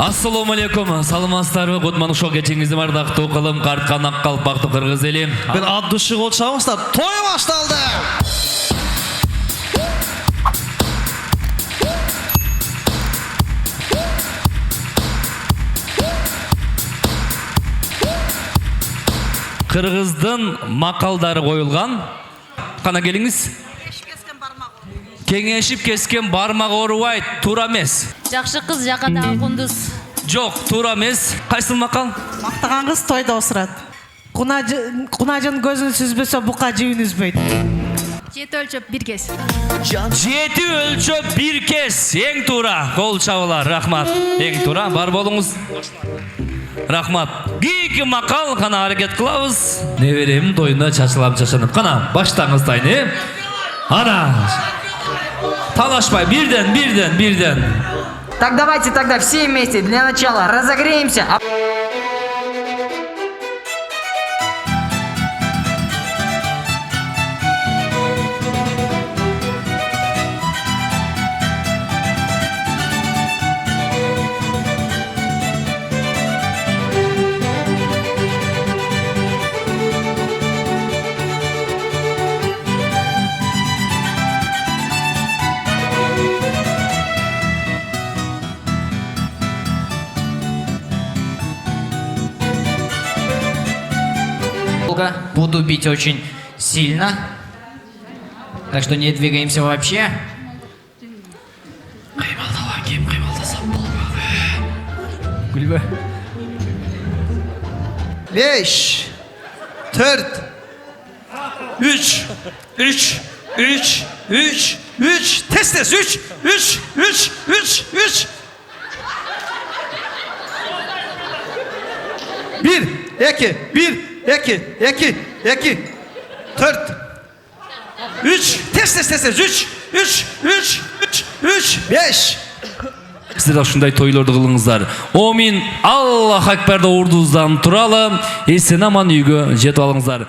Assalamu alaikum. Саламатсыздарбы? Кутман шоу кечиңизди бардактуу кылым картканак калпактуу кыргыз эли. Bir ad dışı gol çalmışlar. Toy başlandı. Кыргыздын макалдары коюлган. Кана келиңиз. Кеңешип кескен бармак оорубайт. Туура эмес. Жакшы кыз жакадагы кундуз. Жок, туура эмес. Кайсыл макал? Мактаган кыз тойда осурат. Кунажын көзүн сүзбөсө бука жибин үзбөйт. Жети өлчөп бир кез. Жети өлчөп бир кез. Эң туура. Кол чабуулар. Рахмат. Эң туура. Бар болуңуз. Рахмат. Кийинки макал кана аракет кылабыз. Неберем тоюнда чачылап чачанып. Кана баштаңыздайны. Ана. Талашпай, бирден. Так давайте тогда все вместе для начала разогреемся. Буду бить очень сильно. Так что не двигаемся вообще. 5 4 3 test 3 1 2 4 3 test 3 5 Сіздер ушундай тойлорду кылыңыздар. Омин Аллах акбарда ордубуздан туралы эсен аман үйгө жетип алыңыздар.